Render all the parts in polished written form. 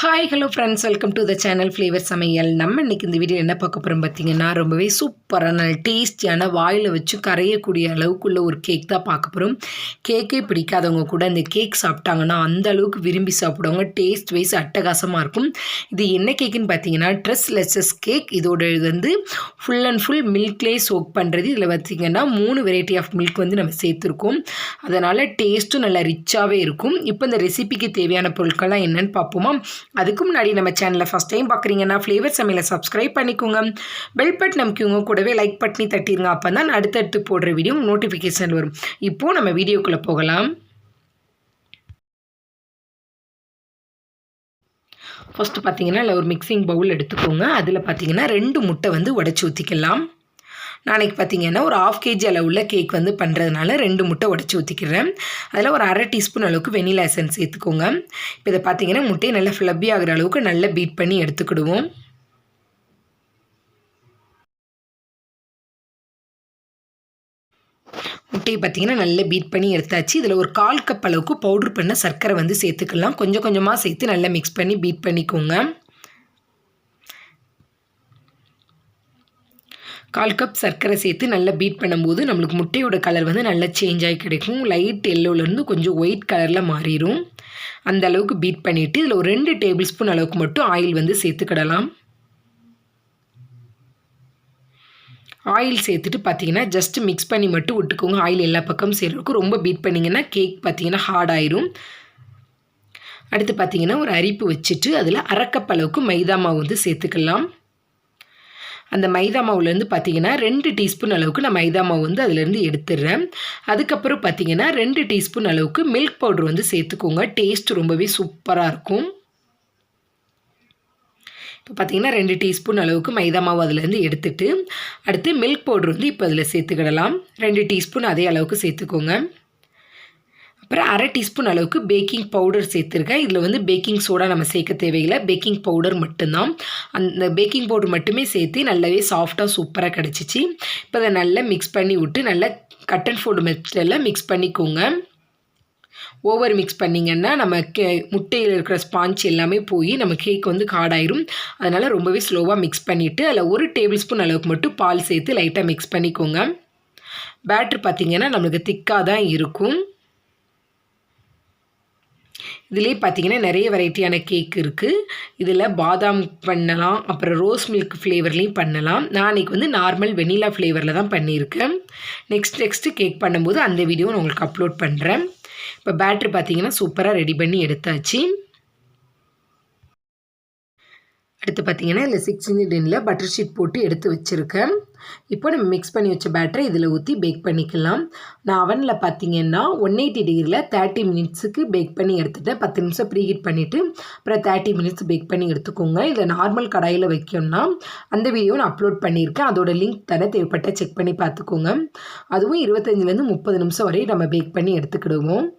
Hi hello friends, welcome to the channel flavour சமையல். நம்ம இன்றைக்கி இந்த வீடியோ என்ன பார்க்க போகிறோம் பார்த்தீங்கன்னா, ரொம்பவே சூப்பரான டேஸ்டியான வாயில் வச்சு கரையக்கூடிய அளவுக்குள்ள ஒரு கேக் தான் பார்க்க போகிறோம். கேக்கே பிடிக்காதவங்க கூட இந்த கேக் சாப்பிட்டாங்கன்னா அந்த அளவுக்கு விரும்பி சாப்பிடுவாங்க. டேஸ்ட் வைஸ் அட்டகாசமாக இருக்கும். இது என்ன கேக்குன்னு பார்த்தீங்கன்னா, ட்ரெஸ்லெஸ்ஸஸ் கேக். இதோட இது வந்து ஃபுல் அண்ட் ஃபுல் மில்க்லேயே சோக் பண்ணுறது. இதில் பார்த்திங்கன்னா 3 வெரைட்டி ஆஃப் மில்க் வந்து நம்ம சேர்த்துருக்கோம். அதனால் டேஸ்ட்டும் நல்லா ரிச்சாகவே இருக்கும். இப்போ இந்த ரெசிபிக்கு தேவையான பொருட்கள்லாம் என்னென்னு பார்ப்போமா? அதுக்கு முன்னாடி நம்ம சேனலை ஃபஸ்ட் டைம் பார்க்குறீங்கன்னா ஃப்ளேவர் சமையலை சப்ஸ்கிரைப் பண்ணிக்கோங்க. பெல் பட்டன் நமக்குங்க கூடவே லைக் பண்ணி தட்டிடுங்க. அப்போ தான் அடுத்தடுத்து போடுற வீடியோ நோட்டிஃபிகேஷன் வரும். இப்போது நம்ம வீடியோக்குள்ளே போகலாம். ஃபஸ்ட்டு பார்த்தீங்கன்னா இல்லை ஒரு மிக்சிங் பவுல் எடுத்துக்கோங்க. அதில் பார்த்தீங்கன்னா 2 முட்டை வந்து உடச்சி ஊற்றிக்கலாம். நாளைக்கு பார்த்தீங்கன்னா ஒரு 1/2 kg அளவுள்ள கேக் வந்து பண்ணுறதுனால 2 முட்டை உடச்சி ஊற்றிக்கிறேன். அதில் ஒரு 1/2 டீஸ்பூன் அளவுக்கு வெனிலா எசன்ஸ் சேர்த்துக்கோங்க. இப்போ இதை பார்த்தீங்கன்னா முட்டையை நல்லா ஃப்ளப்பி ஆகிற அளவுக்கு நல்லா பீட் பண்ணி எடுத்துக்கிடுவோம். முட்டையை பார்த்தீங்கன்னா நல்லா பீட் பண்ணி எடுத்தாச்சு. இதில் ஒரு 1/4 கப் அளவுக்கு பவுட்ரு பண்ண சர்க்கரை வந்து சேர்த்துக்கலாம். கொஞ்சம் கொஞ்சமாக சேர்த்து நல்லா மிக்ஸ் பண்ணி பீட் பண்ணிக்கோங்க. 1/4 கப் சர்க்கரை சேர்த்து நல்லா பீட் பண்ணும்போது நம்மளுக்கு முட்டையோட கலர் வந்து நல்லா சேஞ்ச் ஆகி கிடைக்கும். லைட் எல்லோலேருந்து கொஞ்சம் ஒயிட் கலரில் மாறிடும். அந்த அளவுக்கு பீட் பண்ணிவிட்டு இதில் ஒரு 2 டேபிள் ஸ்பூன் அளவுக்கு மட்டும் ஆயில் வந்து சேர்த்துக்கிடலாம். ஆயில் சேர்த்துட்டு பார்த்தீங்கன்னா ஜஸ்ட் மிக்ஸ் பண்ணி மட்டும் விட்டுக்கோங்க. ஆயில் எல்லா பக்கமும் சேர்றதுக்கு ரொம்ப பீட் பண்ணிங்கன்னா கேக் பார்த்தீங்கன்னா ஹார்ட் ஆயிரும். அடுத்து பார்த்தீங்கன்னா ஒரு அரிப்பு வச்சுட்டு அதில் 1/2 கப் அளவுக்கு மைதா மாவு வந்து சேர்த்துக்கலாம். அந்த மைதா மாவுலேருந்து பார்த்தீங்கன்னா 2 டீஸ்பூன் அளவுக்கு நான் மைதா மாவு வந்து அதிலேருந்து எடுத்துடுறேன். அதுக்கப்புறம் பார்த்தீங்கன்னா 2 டீஸ்பூன் அளவுக்கு மில்க் பவுட்ரு வந்து சேர்த்துக்கோங்க. டேஸ்ட் ரொம்பவே சூப்பராக இருக்கும். இப்போ பார்த்தீங்கன்னா 2 டீஸ்பூன் அளவுக்கு மைதா மாவு அதிலேருந்து எடுத்துட்டு அடுத்து மில்க் பவுட்ரு வந்து இப்போ அதில் சேர்த்துக்கிடலாம். 2 டீஸ்பூன் அதே அளவுக்கு சேர்த்துக்கோங்க. அப்புறம் 1/2 டீஸ்பூன் அளவுக்கு பேக்கிங் பவுடர் சேர்த்துருக்கேன். இதில் வந்து பேக்கிங் சோடா நம்ம சேர்க்க தேவையில்லை. பேக்கிங் பவுடர் மட்டும்தான். அந்த பேக்கிங் பவுடர் மட்டுமே சேர்த்து நல்லாவே சாஃப்டாக சூப்பராக கிடச்சிச்சு. இப்போ அதை நல்லா மிக்ஸ் பண்ணி விட்டு நல்லா கட் அண்ட் ஃபோல்டு மெத்தடில் மிக்ஸ் பண்ணிக்கோங்க. ஓவர் மிக்ஸ் பண்ணிங்கன்னா நம்ம முட்டையில் இருக்கிற ஸ்பாஞ்ச் எல்லாமே போய் நம்ம கேக் வந்து காடாயிரும். அதனால் ரொம்பவே ஸ்லோவாக மிக்ஸ் பண்ணிவிட்டு அதில் 1 டேபிள் ஸ்பூன் அளவுக்கு மட்டும் பால் சேர்த்து லைட்டாக மிக்ஸ் பண்ணிக்கோங்க. பேட்ரு பார்த்திங்கன்னா நம்மளுக்கு திக்காக தான் இருக்கும். இதிலே பார்த்தீங்கன்னா நிறைய வெரைட்டியான கேக் இருக்குது. இதில் பாதாம் பண்ணலாம், அப்புறம் ரோஸ் மில்க் ஃப்ளேவர்லேயும் பண்ணலாம். நான் அன்றைக்கி வந்து நார்மல் வெனிலா ஃப்ளேவரில் தான் பண்ணியிருக்கேன். நெக்ஸ்ட்டு கேக் பண்ணும்போது அந்த வீடியோ நான் உங்களுக்கு அப்லோட் பண்ணுறேன். இப்போ பேட்ரு பார்த்தீங்கன்னா சூப்பராக ரெடி பண்ணி எடுத்தாச்சு. அடுத்து பார்த்தீங்கன்னா இதில் 6 இன்ச் டின்னில் பட்டர் ஷீட் போட்டு எடுத்து வச்சுருக்கேன். இப்போ நம்ம மிக்ஸ் பண்ணி வச்ச பேட்டரை இதில் ஊற்றி பேக் பண்ணிக்கலாம். நான் அவனில் பார்த்தீங்கன்னா 180 டிகிரியில் 30 மினிட்ஸுக்கு பேக் பண்ணி எடுத்துட்டேன். 10 நிமிஷம் ப்ரீஹீட் பண்ணிவிட்டு அப்புறம் 30 மினிட்ஸ் பேக் பண்ணி எடுத்துக்கோங்க. இதை நார்மல் கடாயில் வைக்கணும்னா அந்த வீடியோ நான் அப்லோட் பண்ணியிருக்கேன். அதோட லிங்க் தர தேவைப்பட்ட செக் பண்ணி பார்த்துக்கோங்க. அதுவும் 25லேருந்து 30 நிமிஷம் வரை நம்ம பேக் பண்ணி எடுத்துக்கிடுவோம்.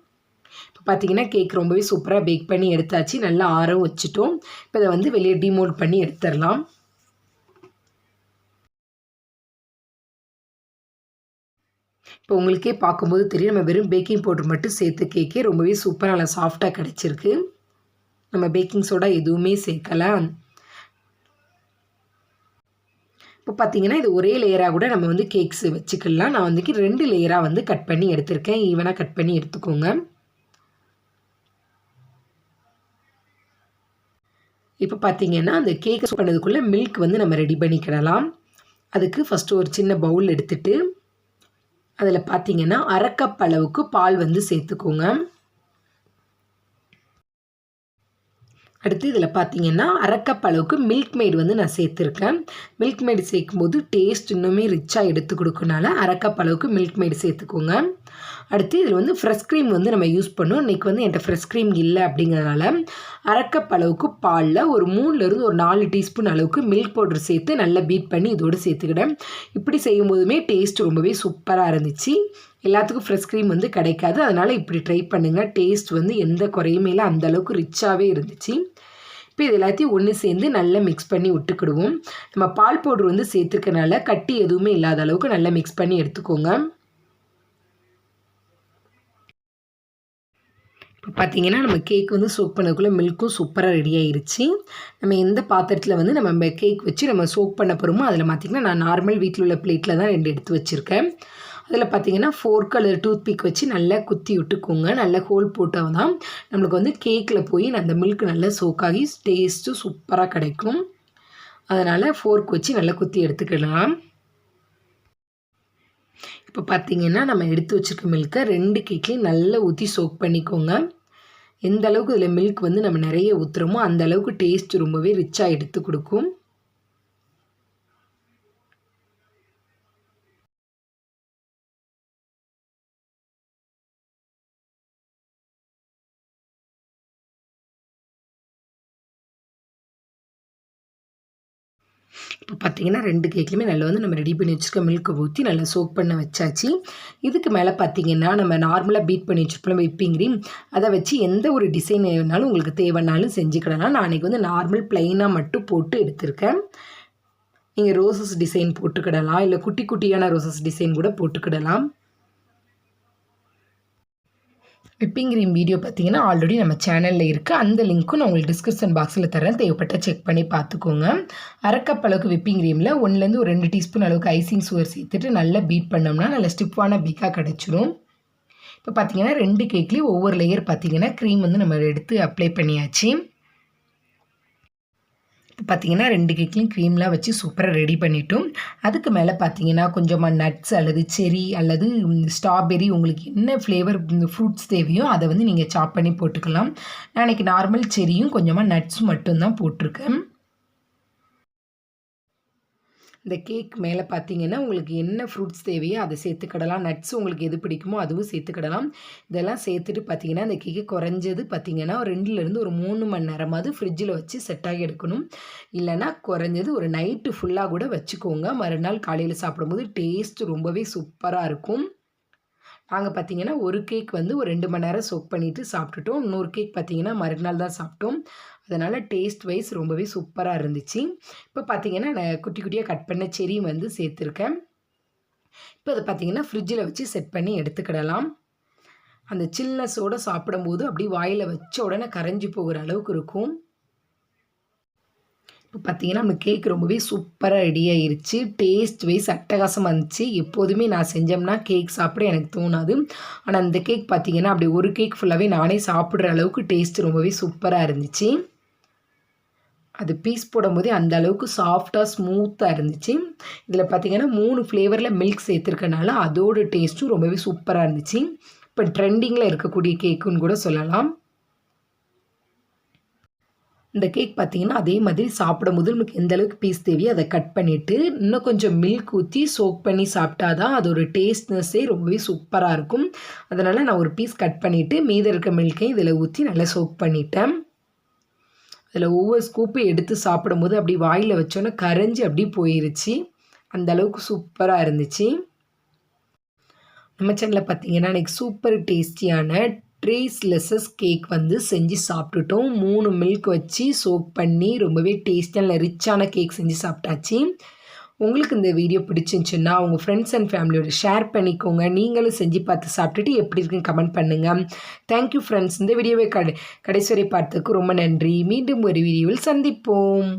இப்போ பார்த்தீங்கன்னா கேக் ரொம்பவே சூப்பராக பேக் பண்ணி எடுத்தாச்சு. நல்லா ஆற வச்சுட்டோம். இப்போ இதை வந்து வெளியே டிமோல்ட் பண்ணி எடுத்துடலாம். இப்போ உங்களுக்கே பார்க்கும்போது தெரியும் நம்ம வெறும் பேக்கிங் பவுடர் மட்டும் சேர்த்து கேக்கே ரொம்பவே சூப்பராக நல்லா சாஃப்டாக கிடச்சிருக்கு. நம்ம பேக்கிங் சோடா எதுவுமே சேர்க்கலாம். இப்போ பார்த்தீங்கன்னா இது ஒரே லேயராக கூட நம்ம வந்து கேக்ஸ் வச்சுக்கலாம். நான் வந்து 2 லேயராக வந்து கட் பண்ணி எடுத்திருக்கேன். ஈவனாக கட் பண்ணி எடுத்துக்கோங்க. இப்போ பார்த்தீங்கன்னா அந்த கேக் பண்ணதுக்குள்ளே மில்க் வந்து நம்ம ரெடி பண்ணிக்கிடலாம். அதுக்கு ஃபஸ்ட்டு ஒரு சின்ன பவுல் எடுத்துகிட்டு அதில் பார்த்தீங்கன்னா 1/2 கப் அளவுக்கு பால் வந்து சேர்த்துக்கோங்க. அடுத்து இதில் பார்த்தீங்கன்னா 1/2 கப் அளவுக்கு மில்க் மேட் வந்து நான் சேர்த்துருக்கேன். மில்க் மேட் சேர்க்கும்போது டேஸ்ட் இன்னுமே ரிச்சாக எடுத்து கொடுக்கனால 1/2 கப் அளவுக்கு மில்க் மேட் சேர்த்துக்கோங்க. அடுத்து இதில் வந்து ஃப்ரெஷ் க்ரீம் வந்து நம்ம யூஸ் பண்ணுவோம். இன்றைக்கி வந்து என்கிட்ட ஃப்ரெஷ் க்ரீம் இல்லை அப்படிங்கிறதுனால 1/2 கப் அளவுக்கு பாலில் ஒரு 3லேருந்து ஒரு 4 டீஸ்பூன் அளவுக்கு மில்க் பவுடர் சேர்த்து நல்லா பீட் பண்ணி இதோடு சேர்த்துக்கிட்டேன். இப்படி செய்யும் போதுமே டேஸ்ட் ரொம்பவே சூப்பராக இருந்துச்சு. எல்லாத்துக்கும் ஃப்ரெஷ் க்ரீம் வந்து கிடைக்காது. அதனால் இப்படி ட்ரை பண்ணுங்கள். டேஸ்ட் வந்து எந்த குறையுமே இல்லை, அந்தளவுக்கு ரிச்சாகவே இருந்துச்சு. இப்போ இது எல்லாத்தையும் ஒன்று சேர்ந்து நல்லா மிக்ஸ் பண்ணி விட்டுக்கிடுவோம். நம்ம பால் பவுட்ரு வந்து சேர்த்துக்கனால கட்டி எதுவுமே இல்லாத அளவுக்கு நல்லா மிக்ஸ் பண்ணி எடுத்துக்கோங்க. இப்போ பார்த்தீங்கன்னா நம்ம கேக் வந்து சோக் பண்ணதுக்குள்ளே மில்க்கும் சூப்பராக ரெடி ஆயிருச்சு. நம்ம எந்த பாத்திரத்தில் வந்து நம்ம கேக் வச்சு நம்ம சோக் பண்ண போகிறோமோ அதில் பார்த்திங்கன்னா நான் நார்மல் வீட்டில் உள்ள பிளேட்டில் தான் 2 எடுத்து வச்சுருக்கேன். அதில் பார்த்திங்கன்னா ஃபோர்க் அல்லது டூத் பிக் வச்சு நல்லா குத்தி விட்டுக்கோங்க. நல்லா ஹோல் போட்டால் தான் நம்மளுக்கு வந்து கேக்கில் போய் அந்த மில்க் நல்லா சோக்காகி டேஸ்ட்டு சூப்பராக கிடைக்கும். அதனால் ஃபோர்க் வச்சு நல்லா குத்தி எடுத்துக்கலாம். இப்போ பார்த்தீங்கன்னா நம்ம எடுத்து வச்சுருக்க மில்கை 2 கேக்லேயும் நல்லா ஊற்றி சோக் பண்ணிக்கோங்க. எந்த அளவுக்கு இதில் மில்க் வந்து நம்ம நிறைய ஊற்றுறோமோ அந்த அளவுக்கு டேஸ்ட் ரொம்பவே ரிச்சாக எடுத்து கொடுக்கும். இப்போ பார்த்தீங்கன்னா 2 கேக்லையுமே நல்லா வந்து நம்ம ரெடி பண்ணி வச்சுருக்க மில்க்கை ஊற்றி நல்லா சோக் பண்ண வச்சாச்சு. இதுக்கு மேலே பார்த்தீங்கன்னா நம்ம நார்மலாக பீட் பண்ணி வச்சுருப்போம் விப்பிங் க்ரீம், அதை வச்சு எந்த ஒரு டிசைன் வேணாலும் உங்களுக்கு தேவைன்னாலும் செஞ்சுக்கிடலாம். நான் அன்றைக்கி வந்து நார்மல் ப்ளைனாக மட்டும் போட்டு எடுத்திருக்கேன். நீங்கள் ரோசஸ் டிசைன் போட்டுக்கிடலாம், இல்லை குட்டி குட்டியான ரோசஸ் டிசைன் கூட போட்டுக்கிடலாம். விப்பிங் க்ரீம் வீடியோ பார்த்தீங்கன்னா ஆல்ரெடி நம்ம சேனலில் இருக்குது. அந்த லிங்க்கும் நான் உங்களுக்கு டிஸ்கிரிப்ஷன் பாக்ஸில் தரேன், தேவைப்பட்ட செக் பண்ணி பார்த்துக்கோங்க. 1/2 கப் அளவுக்கு விப்பிங் க்ரீமில் 1லேருந்து ஒரு 2 டீஸ்பூன் அளவுக்கு ஐசிங் சுகர் சேர்த்துட்டு நல்லா பீட் பண்ணோம்னா நல்ல ஸ்டிஃபான பீக்காக கிடச்சிரும். இப்போ பார்த்தீங்கன்னா 2 கேக்லேயும் ஒவ்வொரு லேயர் பார்த்தீங்கன்னா க்ரீம் வந்து நம்ம எடுத்து அப்ளை பண்ணியாச்சு. இப்போ பார்த்தீங்கன்னா 2 கேக்லையும் க்ரீம்லாம் வச்சு சூப்பராக ரெடி பண்ணிட்டோம். அதுக்கு மேலே பார்த்தீங்கன்னா கொஞ்சமாக நட்ஸ் அல்லது செரி அல்லது ஸ்ட்ராபெரி உங்களுக்கு என்ன ஃப்ளேவர் ஃப்ரூட்ஸ் தேவையோ அதை வந்து நீங்கள் சாப் பண்ணி போட்டுக்கலாம். நான் இன்றைக்கி நார்மல் செரியும் கொஞ்சமாக நட்ஸும் மட்டும்தான் போட்டிருக்கேன். இந்த கேக் மேலே பார்த்தீங்கன்னா உங்களுக்கு என்ன ஃப்ரூட்ஸ் தேவையோ அதை சேர்த்துக்கிடலாம். நட்ஸ் உங்களுக்கு எது பிடிக்குமோ அதுவும் சேர்த்துக்கிடலாம். இதெல்லாம் சேர்த்துட்டு பார்த்தீங்கன்னா இந்த கேக்கு குறைஞ்சது பார்த்தீங்கன்னா 2லேருந்து ஒரு 3 மணி நேரமாவது ஃப்ரிட்ஜில் வச்சு செட்டாகி எடுக்கணும். இல்லைனா குறைஞ்சது ஒரு நைட்டு ஃபுல்லாக கூட வச்சுக்கோங்க. மறுநாள் காலையில் சாப்பிடும்போது டேஸ்ட் ரொம்பவே சூப்பராக இருக்கும். நாங்கள் பார்த்தீங்கன்னா ஒரு கேக் வந்து ஒரு 2 மணி நேரம் சோக் பண்ணிவிட்டு சாப்பிட்டுட்டோம். இன்னொரு கேக் பார்த்தீங்கன்னா மறுநாள் தான் சாப்பிட்டோம். அதனால் டேஸ்ட் வைஸ் ரொம்பவே சூப்பராக இருந்துச்சு. இப்போ பார்த்தீங்கன்னா நான் குட்டி குட்டியாக கட் பண்ண செரி வந்து சேர்த்துருக்கேன். இப்போ அதை பார்த்தீங்கன்னா ஃப்ரிட்ஜில் வச்சு செட் பண்ணி எடுத்துக்கிடலாம். அந்த சில்னஸோடு சாப்பிடும்போது அப்படி வாயில் வச்ச உடனே கரைஞ்சி போகிற அளவுக்கு இருக்கும். இப்போ பார்த்தீங்கன்னா நம்ம கேக் ரொம்பவே சூப்பராக ரெடி ஆயிருச்சு. டேஸ்ட் வைஸ் அட்டகாசமாக இருந்துச்சு. எப்போதுமே நான் செஞ்சோம்னா கேக் சாப்பிட எனக்கு தோணாது. ஆனால் இந்த கேக் பார்த்தீங்கன்னா அப்படி ஒரு கேக் ஃபுல்லாகவே நானே சாப்பிட்ற அளவுக்கு டேஸ்ட் ரொம்பவே சூப்பராக இருந்துச்சு. அது பீஸ் போடும்போதே அந்த அளவுக்கு சாஃப்டாக ஸ்மூத்தாக இருந்துச்சு. இதில் பார்த்தீங்கன்னா 3 ஃப்ளேவரில் மில்க் சேர்த்துருக்கனால அதோட டேஸ்ட்டும் ரொம்பவே சூப்பராக இருந்துச்சு. இப்போ ட்ரெண்டிங்கில் இருக்கக்கூடிய கேக்குன்னு கூட சொல்லலாம். இந்த கேக் பார்த்தீங்கன்னா அதே மாதிரி சாப்பிடும்போது நமக்கு எந்த அளவுக்கு பீஸ் தேவையோ அதை கட் பண்ணிவிட்டு இன்னும் கொஞ்சம் மில்க் ஊற்றி சோக் பண்ணி சாப்பிட்டா தான் அதோட டேஸ்ட்னஸே ரொம்பவே சூப்பராக இருக்கும். அதனால் நான் ஒரு பீஸ் கட் பண்ணிவிட்டு மீதி இருக்க மில்க்கையும் இதில் ஊற்றி நல்லா சோக் பண்ணிட்டேன். அதில் ஒவ்வொரு ஸ்கூப்பும் எடுத்து சாப்பிடும்போது அப்படி வாயில் வச்சோன்னே கரைஞ்சி அப்படி போயிருச்சு. அந்த அளவுக்கு சூப்பராக இருந்துச்சு. நம்ம சேனலில் பார்த்தீங்கன்னா இன்றைக்கி சூப்பர் டேஸ்டியான ட்ரீஸ்லெஸ்ஸஸ் கேக் வந்து செஞ்சு சாப்பிட்டுட்டோம். 3 மில்க் வச்சு சோக் பண்ணி ரொம்பவே டேஸ்டியான ரிச்சான கேக் செஞ்சு சாப்பிட்டாச்சு. உங்களுக்கு இந்த வீடியோ பிடிச்சிருந்துச்சுன்னா உங்கள் ஃப்ரெண்ட்ஸ் அண்ட் ஃபேமிலியோட ஷேர் பண்ணிக்கோங்க. நீங்களும் செஞ்சு பார்த்து சாப்பிட்டுட்டு எப்படி இருக்குன்னு கமெண்ட் பண்ணுங்கள். Thank you friends. இந்த வீடியோவை கடைசி வரை பார்த்ததுக்கு ரொம்ப நன்றி. மீண்டும் ஒரு வீடியோவில் சந்திப்போம்.